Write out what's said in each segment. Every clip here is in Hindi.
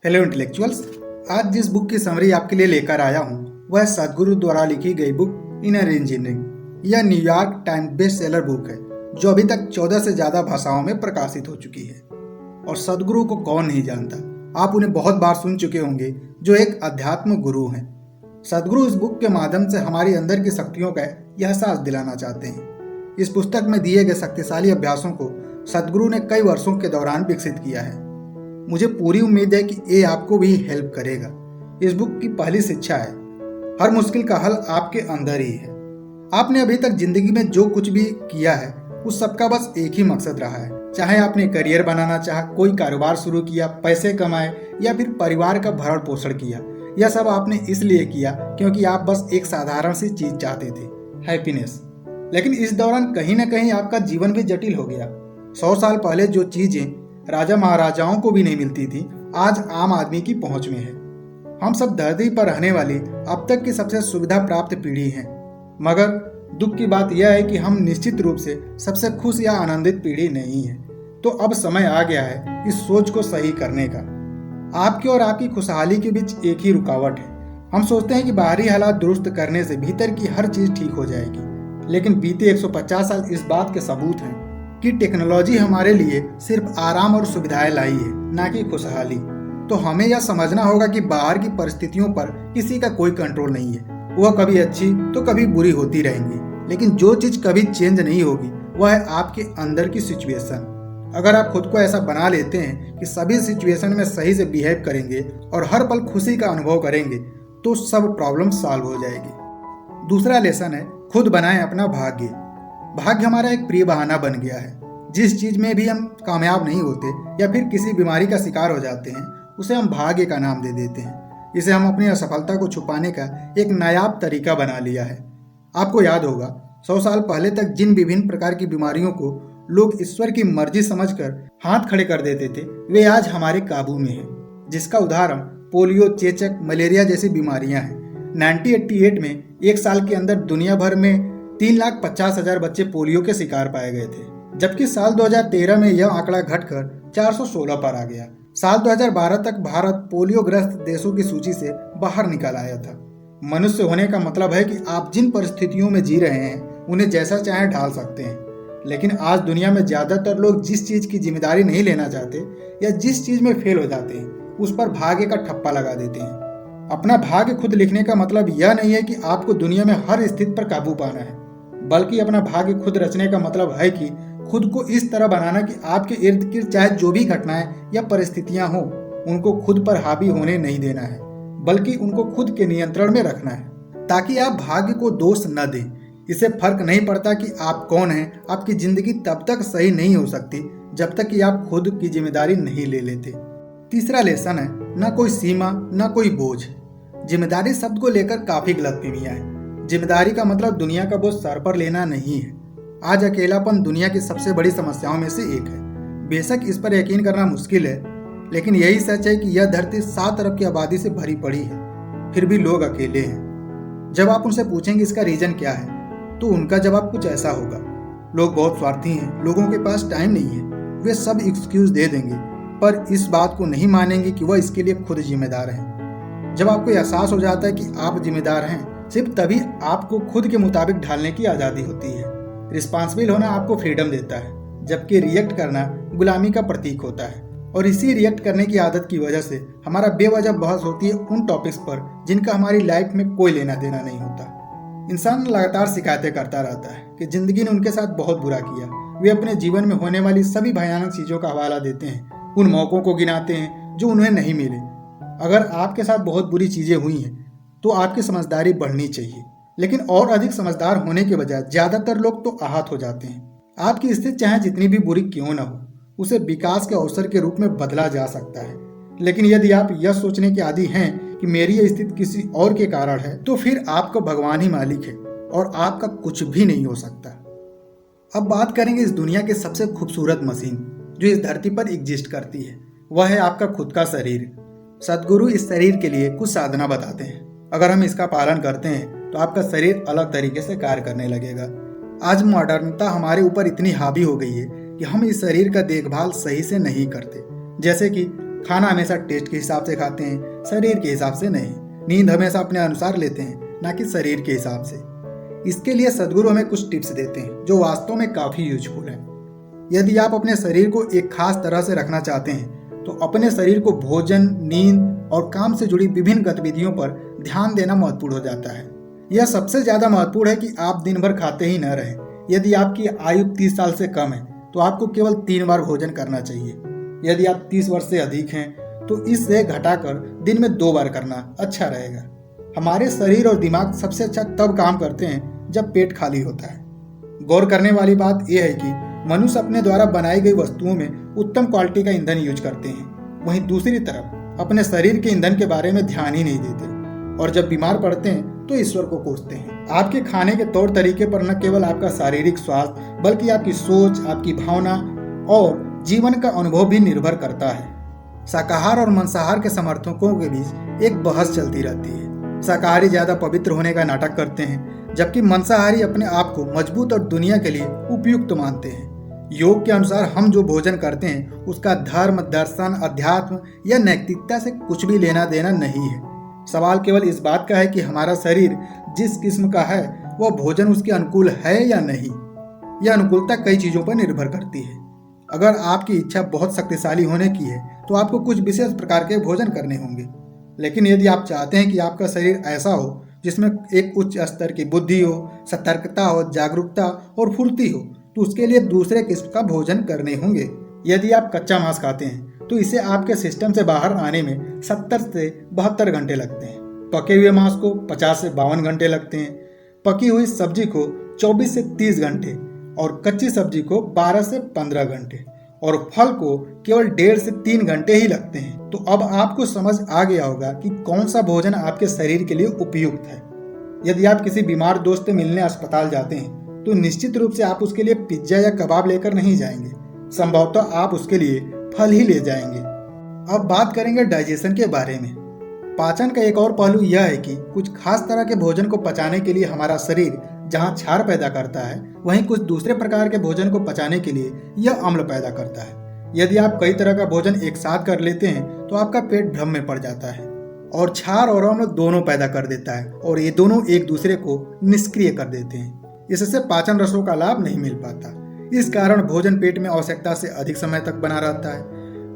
Hello intellectuals. आज जिस बुक की समरी आपके लिए लेकर आया हूँ वह सदगुरु द्वारा लिखी गई बुक इनर इंजीनियरिंग। यह New York times best seller book है जो अभी तक 14 से ज़्यादा भाषाओं में प्रकाशित हो चुकी है। और सदगुरु को कौन नहीं जानता, आप उन्हें बहुत बार सुन चुके होंगे, जो एक अध्यात्म गुरु हैं। सदगुरु इस बुक के माध्यम से हमारी अंदर की शक्तियों का एहसास दिलाना चाहते हैं। इस पुस्तक में दिए गए शक्तिशाली अभ्यासों को सदगुरु ने कई वर्षों के दौरान विकसित किया है। मुझे पूरी उम्मीद है कि ये आपको भी हेल्प करेगा। इस बुक की पहली शिक्षा है, हर मुश्किल का हल आपके अंदर ही है। आपने अभी तक जिंदगी में जो कुछ भी किया है उस सबका बस एक ही मकसद रहा है। चाहे आपने करियर बनाना चाहा, कोई कारोबार शुरू किया, पैसे कमाए या फिर परिवार का भरण पोषण किया, यह सब आपने इसलिए किया क्योंकि आप बस एक साधारण सी चीज चाहते थे, हैप्पीनेस। लेकिन इस दौरान कहीं ना कहीं आपका जीवन भी जटिल हो गया। 100 साल पहले जो चीजें राजा महाराजाओं को भी नहीं मिलती थी, आज आम आदमी की पहुंच में है। हम सब धरती पर रहने वाली अब तक की सबसे सुविधा प्राप्त पीढ़ी हैं, मगर दुख की बात यह है कि हम निश्चित रूप से सबसे खुश या आनंदित पीढ़ी नहीं है। तो अब समय आ गया है इस सोच को सही करने का। आपकी और आपकी खुशहाली के बीच एक ही रुकावट है। हम सोचते हैं कि बाहरी हालात दुरुस्त करने से भीतर की हर चीज ठीक हो जाएगी, लेकिन बीते 150 साल इस बात के सबूत हैं कि टेक्नोलॉजी हमारे लिए सिर्फ आराम और सुविधाएं लाई है, ना कि खुशहाली। तो हमें यह समझना होगा कि बाहर की परिस्थितियों पर किसी का कोई कंट्रोल नहीं है। वह कभी अच्छी तो कभी बुरी होती रहेंगी, लेकिन जो चीज कभी चेंज नहीं होगी वह है आपके अंदर की सिचुएशन। अगर आप खुद को ऐसा बना लेते हैं कि सभी सिचुएशन में सही से बिहेव करेंगे और हर पल खुशी का अनुभव करेंगे, तो सब प्रॉब्लम सॉल्व हो जाएगी। दूसरा लेसन है, खुद बनाएं अपना भाग्य। भाग्य हमारा एक प्रिय बहाना बन गया है। जिस चीज में भी हम कामयाब नहीं होते या फिर किसी बीमारी का शिकार हो जाते हैं, उसे हम भाग्य का नाम दे देते हैं। इसे हम अपनी असफलता को छुपाने का एक नायाब तरीका बना लिया है। आपको याद होगा, 100 साल पहले तक जिन विभिन्न प्रकार की बीमारियों को लोग ईश्वर की मर्जी समझकर हाथ खड़े कर देते थे, वे आज हमारे काबू में है। जिसका उदाहरण पोलियो, चेचक, मलेरिया जैसी बीमारियां हैं। 1988 में एक साल के अंदर दुनिया भर में 3,50,000 बच्चे पोलियो के शिकार पाए गए थे, जबकि साल 2013 में यह आंकड़ा घटकर 416 पर आ गया। साल 2012 तक भारत पोलियो ग्रस्त देशों की सूची से बाहर निकल आया था। मनुष्य होने का मतलब है कि आप जिन परिस्थितियों में जी रहे हैं उन्हें जैसा चाहे ढाल सकते हैं। लेकिन आज दुनिया में ज्यादातर लोग जिस चीज की जिम्मेदारी नहीं लेना चाहते या जिस चीज में फेल हो जाते हैं, उस पर भाग्य का ठप्पा लगा देते हैं। अपना भाग्य खुद लिखने का मतलब यह नहीं है कि आपको दुनिया में हर स्थिति पर काबू पाना है, बल्कि अपना भाग्य खुद रचने का मतलब है कि खुद को इस तरह बनाना कि आपके इर्द गिर्द चाहे जो भी घटनाएं या परिस्थितियां हो, उनको खुद पर हावी होने नहीं देना है, बल्कि उनको खुद के नियंत्रण में रखना है, ताकि आप भाग्य को दोष न दें। इससे फर्क नहीं पड़ता कि आप कौन हैं, आपकी जिंदगी तब तक सही नहीं हो सकती जब तक कि आप खुद की जिम्मेदारी नहीं ले लेते। तीसरा लेसन है, न कोई सीमा न कोई बोझ। जिम्मेदारी शब्द को लेकर काफी गलतफहमियां हैं। जिम्मेदारी का मतलब दुनिया का बोझ सर पर लेना नहीं है। आज अकेलापन दुनिया की सबसे बड़ी समस्याओं में से एक है। बेशक इस पर यकीन करना मुश्किल है, लेकिन यही सच है कि यह धरती 7 अरब की आबादी से भरी पड़ी है, फिर भी लोग अकेले हैं। जब आप उनसे पूछेंगे इसका रीजन क्या है, तो उनका जवाब कुछ ऐसा होगा, लोग बहुत स्वार्थी हैं, लोगों के पास टाइम नहीं है। वे सब एक्सक्यूज दे देंगे, पर इस बात को नहीं मानेंगे कि वह इसके लिए खुद जिम्मेदार हैं। जब आपको एहसास हो जाता है कि आप जिम्मेदार हैं, सिर्फ तभी आपको खुद के मुताबिक ढालने की आज़ादी होती है। रिस्पॉन्सिबल होना आपको फ्रीडम देता है, जबकि रिएक्ट करना गुलामी का प्रतीक होता है। और इसी रिएक्ट करने की आदत की वजह से हमारा बेवजह बहस होती है उन टॉपिक्स पर जिनका हमारी लाइफ में कोई लेना देना नहीं होता। इंसान लगातार शिकायतें करता रहता है कि जिंदगी ने उनके साथ बहुत बुरा किया। वे अपने जीवन में होने वाली सभी भयानक चीज़ों का हवाला देते हैं, उन मौक़ों को गिनाते हैं जो उन्हें नहीं मिले। अगर आपके साथ बहुत बुरी चीज़ें हुई हैं तो आपकी समझदारी बढ़नी चाहिए, लेकिन और अधिक समझदार होने के बजाय ज़्यादातर लोग तो आहत हो जाते हैं। आपकी स्थिति चाहे जितनी भी बुरी क्यों न हो, उसे विकास के अवसर के रूप में बदला जा सकता है। लेकिन यदि आप यह सोचने के आदी हैं कि मेरी यह स्थिति किसी और के कारण है, तो फिर आपका भगवान ही मालिक है और आपका कुछ भी नहीं हो सकता। अब बात करेंगे इस दुनिया के सबसे खूबसूरत मशीन जो इस धरती पर एग्जिस्ट करती है, वह है आपका खुद का शरीर। सदगुरु इस शरीर के लिए कुछ साधना बताते हैं। अगर हम इसका पालन करते हैं तो आपका शरीर अलग तरीके से कार्य करने लगेगा। आज मॉडर्नता हमारे ऊपर इतनी हावी हो गई है कि हम इस शरीर का देखभाल सही से नहीं करते। जैसे कि खाना हमेशा टेस्ट के हिसाब से खाते हैं, शरीर के हिसाब से नहीं। नींद हमेशा अपने अनुसार लेते हैं, ना कि शरीर के हिसाब से। इसके लिए सद्गुरु हमें कुछ टिप्स देते हैं जो वास्तव में काफ़ी यूजफुल है। यदि आप अपने शरीर को एक खास तरह से रखना चाहते हैं तो अपने शरीर को भोजन, नींद और काम से जुड़ी विभिन्न गतिविधियों पर ध्यान देना महत्वपूर्ण हो जाता है। यह सबसे ज़्यादा महत्वपूर्ण है कि आप दिन भर खाते ही न रहें। यदि आपकी आयु 30 साल से कम है तो आपको केवल 3 बार भोजन करना चाहिए। यदि आप 30 वर्ष से अधिक हैं तो इससे घटाकर दिन में 2 बार करना अच्छा रहेगा। हमारे शरीर और दिमाग सबसे अच्छा तब काम करते हैं जब पेट खाली होता है। गौर करने वाली बात यह है कि मनुष्य अपने द्वारा बनाई गई वस्तुओं में उत्तम क्वालिटी का ईंधन यूज करते हैं, वहीं दूसरी तरफ अपने शरीर के ईंधन के बारे में ध्यान ही नहीं देते और जब बीमार पड़ते हैं तो ईश्वर को कोसते हैं। आपके खाने के तौर तरीके पर न केवल आपका शारीरिक स्वास्थ्य बल्कि आपकी सोच, आपकी भावना और जीवन का अनुभव भी निर्भर करता है। शाकाहार और मांसाहार के समर्थकों के बीच एक बहस चलती रहती है। शाकाहारी ज्यादा पवित्र होने का नाटक करते हैं, जबकि मांसाहारी अपने आप को मजबूत और दुनिया के लिए उपयुक्त मानते हैं। योग के अनुसार हम जो भोजन करते हैं उसका धर्म, दर्शन, अध्यात्म या नैतिकता से कुछ भी लेना देना नहीं है। सवाल केवल इस बात का है कि हमारा शरीर जिस किस्म का है वह भोजन उसके अनुकूल है या नहीं। यह अनुकूलता कई चीज़ों पर निर्भर करती है। अगर आपकी इच्छा बहुत शक्तिशाली होने की है तो आपको कुछ विशेष प्रकार के भोजन करने होंगे। लेकिन यदि आप चाहते हैं कि आपका शरीर ऐसा हो जिसमें एक उच्च स्तर की बुद्धि हो, सतर्कता हो, जागरूकता और फुर्ती हो, तो उसके लिए दूसरे किस्म का भोजन करने होंगे। यदि आप कच्चा मांस खाते हैं तो इसे आपके सिस्टम से बाहर आने में 70 से 72 घंटे लगते हैं। पके हुए मांस को 50 से 52 घंटे लगते हैं। पकी हुई सब्जी को 24 से 30 घंटे और कच्ची सब्जी को 12 से 15 घंटे और फल को केवल 1.5 से 3 घंटे ही लगते हैं। तो अब आपको समझ आ गया होगा कि कौन सा भोजन आपके शरीर के लिए उपयुक्त है। यदि आप किसी बीमार दोस्त से मिलने अस्पताल जाते हैं तो निश्चित रूप से आप उसके लिए पिज्जा या कबाब लेकर नहीं जाएंगे। संभवतः आप उसके लिए फल ही ले जाएंगे। अब बात करेंगे डाइजेशन के बारे में। पाचन का एक और पहलू यह है कि कुछ खास तरह के भोजन को पचाने के लिए हमारा शरीर जहां क्षार पैदा करता है, वहीं कुछ दूसरे प्रकार के भोजन को पचाने के लिए यह अम्ल पैदा करता है। यदि आप कई तरह का भोजन एक साथ कर लेते हैं तो आपका पेट भ्रम में पड़ जाता है और क्षार और अम्ल दोनों पैदा कर देता है और ये दोनों एक दूसरे को निष्क्रिय कर देते हैं। इससे पाचन रसों का लाभ नहीं मिल पाता। इस कारण भोजन पेट में आवश्यकता से अधिक समय तक बना रहता है।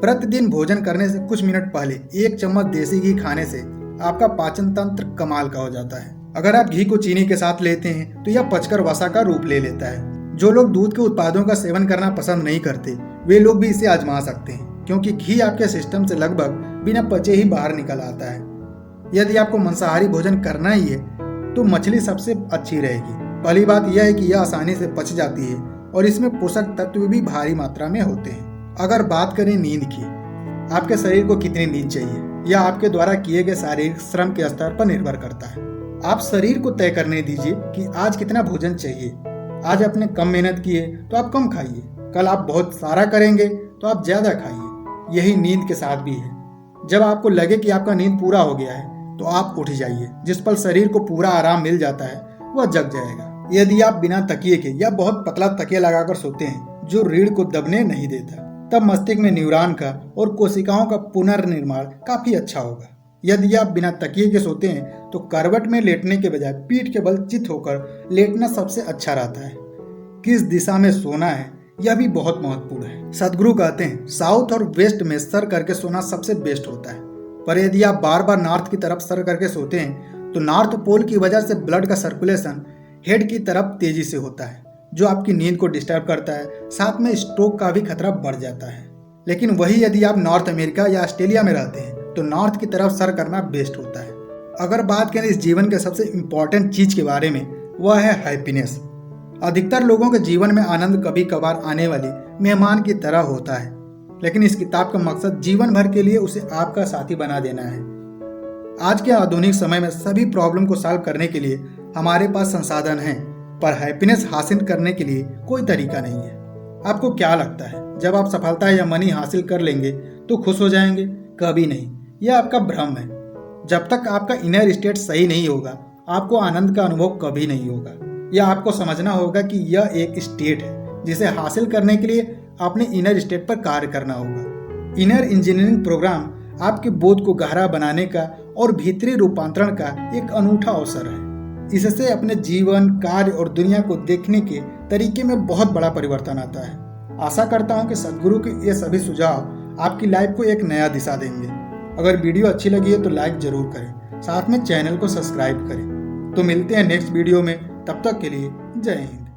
प्रतिदिन भोजन करने से कुछ मिनट पहले 1 चम्मच देसी घी खाने से आपका पाचन तंत्र कमाल का हो जाता है। अगर आप घी को चीनी के साथ लेते हैं तो यह पचकर वसा का रूप ले लेता है। जो लोग दूध के उत्पादों का सेवन करना पसंद नहीं करते वे लोग भी इसे आजमा सकते हैं, क्योंकि घी आपके सिस्टम से लगभग बिना पचे ही बाहर निकल आता है। यदि आपको मांसाहारी भोजन करना ही है तो मछली सबसे अच्छी रहेगी। पहली बात यह है कि यह आसानी से पच जाती है और इसमें पोषक तत्व भी भारी मात्रा में होते हैं। अगर बात करें नींद की, आपके शरीर को कितनी नींद चाहिए यह आपके द्वारा किए गए शारीरिक श्रम के स्तर पर निर्भर करता है। आप शरीर को तय करने दीजिए कि आज कितना भोजन चाहिए। आज आपने कम मेहनत की है तो आप कम खाइए, कल आप बहुत सारा करेंगे तो आप ज्यादा खाइए। यही नींद के साथ भी है। जब आपको लगे कि आपका नींद पूरा हो गया है तो आप उठ जाइए। जिस पल शरीर को पूरा आराम मिल जाता है वह जग जाएगा। यदि आप बिना तकिए के या बहुत पतला तकिया लगाकर सोते हैं जो रीढ़ को दबने नहीं देता, तब मस्तिष्क में न्यूरॉन का और कोशिकाओं का पुनर्निर्माण काफी अच्छा होगा। यदि आप बिना तकिए के सोते हैं तो करवट में लेटने के बजाय पीठ के बल चित होकर लेटना सबसे अच्छा रहता है। किस दिशा में सोना है यह भी बहुत महत्वपूर्ण है। सदगुरु कहते हैं साउथ और वेस्ट में सर करके सोना सबसे बेस्ट होता है, पर यदि आप बार बार नॉर्थ की तरफ सर करके सोते हैं तो नॉर्थ पोल की वजह से ब्लड का सर्कुलेशन हेड की तरफ तेजी से होता है, जो आपकी नींद को डिस्टर्ब करता है। साथ में स्ट्रोक का भी खतरा बढ़ जाता है। लेकिन वही यदि आप नॉर्थ अमेरिका या ऑस्ट्रेलिया में रहते हैं तो नॉर्थ की तरफ सर करना बेस्ट होता है। अगर बात करें इस जीवन के सबसे इम्पोर्टेंट चीज के बारे में, वह है हैप्पीनेस। अधिकतर लोगों के जीवन में आनंद कभी कभार आने वाली मेहमान की तरह होता है, लेकिन इस किताब का मकसद जीवन भर के लिए उसे आपका साथी बना देना है। आज के आधुनिक समय में सभी प्रॉब्लम को सॉल्व करने के लिए हमारे पास संसाधन हैं, पर हैप्पीनेस हासिल करने के लिए कोई तरीका नहीं है। आपको क्या लगता है जब आप सफलता या मनी हासिल कर लेंगे तो खुश हो जाएंगे? कभी नहीं, यह आपका भ्रम है। जब तक आपका इनर स्टेट सही नहीं होगा आपको आनंद का अनुभव कभी नहीं होगा। यह आपको समझना होगा कि यह एक स्टेट है जिसे हासिल करने के लिए अपने इनर स्टेट पर कार्य करना होगा। इनर इंजीनियरिंग प्रोग्राम आपके बोध को गहरा बनाने का और भीतरी रूपांतरण का एक अनूठा अवसर है। इससे अपने जीवन, कार्य और दुनिया को देखने के तरीके में बहुत बड़ा परिवर्तन आता है। आशा करता हूँ कि सद्गुरु के ये सभी सुझाव आपकी लाइफ को एक नया दिशा देंगे। अगर वीडियो अच्छी लगी है तो लाइक जरूर करें, साथ में चैनल को सब्सक्राइब करें। तो मिलते हैं नेक्स्ट वीडियो में, तब तक के लिए जय हिंद।